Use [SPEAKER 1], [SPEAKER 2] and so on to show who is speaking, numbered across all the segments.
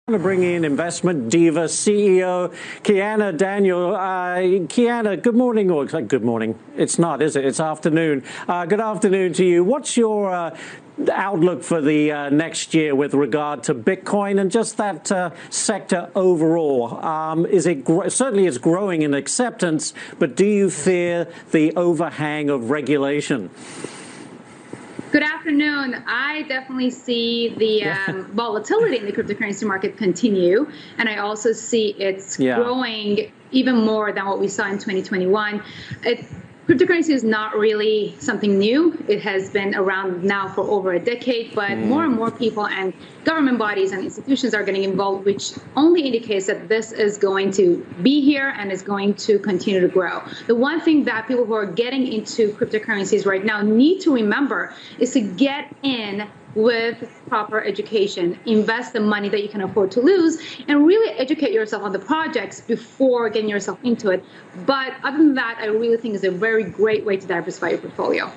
[SPEAKER 1] To bring in investment diva CEO Kiana Daniel. Kiana, good morning, or good morning. It's not, is it? It's afternoon. Good afternoon to you. What's your outlook for the next year with regard to Bitcoin and just that sector overall? Certainly is growing in acceptance, but do you fear the overhang of regulation?
[SPEAKER 2] Good afternoon. I definitely see the volatility in the cryptocurrency market continue, and I also see it's growing even more than what we saw in 2021. Cryptocurrency is not really something new. It has been around now for over a decade, but more and more people and government bodies and institutions are getting involved, which only indicates that this is going to be here and is going to continue to grow. The one thing that people who are getting into cryptocurrencies right now need to remember is to get in with proper education, invest the money that you can afford to lose, and really educate yourself on the projects before getting yourself into it. But other than that, I really think it's a very great way to diversify your portfolio.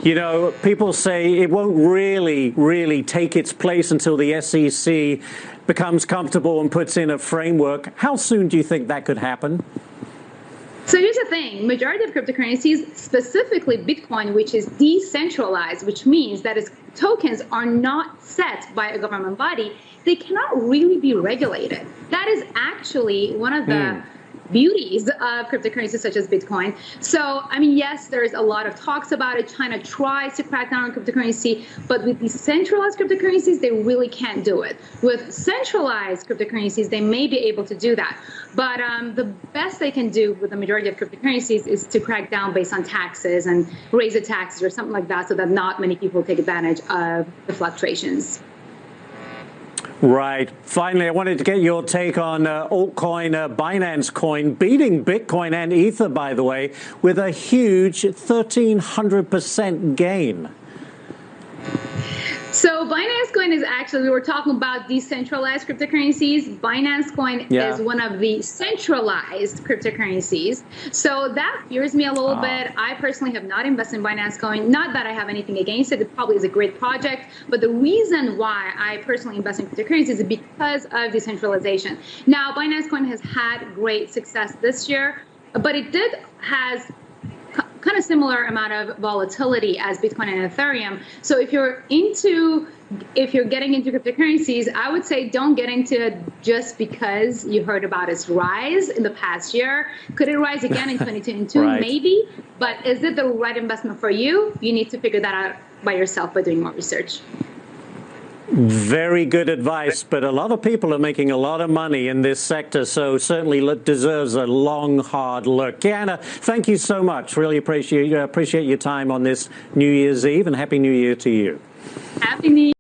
[SPEAKER 1] You know, people say it won't really take its place until the SEC becomes comfortable and puts in a framework. How soon do you think that could happen?
[SPEAKER 2] So here's the thing, majority of cryptocurrencies, specifically Bitcoin, which is decentralized, which means that its tokens are not set by a government body, they cannot really be regulated. That is actually one of the beauties of cryptocurrencies such as Bitcoin. So, I mean, yes, there's a lot of talks about it. China tries to crack down on cryptocurrency, but with decentralized cryptocurrencies, they really can't do it. With centralized cryptocurrencies, they may be able to do that. But the best they can do with the majority of cryptocurrencies is to crack down based on taxes and raise the taxes or something like that so that not many people take advantage of the fluctuations.
[SPEAKER 1] Right. Finally, I wanted to get your take on altcoin Binance coin beating Bitcoin and Ether, by the way, with a huge 1,300% gain.
[SPEAKER 2] So Binance coin is actually, we were talking about decentralized cryptocurrencies. Binance coin is one of the centralized cryptocurrencies. So that fears me a little bit. I personally have not invested in Binance coin. Not that I have anything against it. It probably is a great project. But the reason why I personally invest in cryptocurrencies is because of decentralization. Now, Binance coin has had great success this year, but it has kind of similar amount of volatility as Bitcoin and Ethereum. So if you're getting into cryptocurrencies, I would say don't get into it just because you heard about its rise in the past year. Could it rise again in 2022?
[SPEAKER 1] Right.
[SPEAKER 2] Maybe. But is it the right investment for you? You need to figure that out by yourself by doing more research.
[SPEAKER 1] Very good advice, but a lot of people are making a lot of money in this sector, so certainly deserves a long, hard look. Kiana, thank you so much. Really appreciate your time on this New Year's Eve, and Happy New Year to you.
[SPEAKER 2] Happy New Year.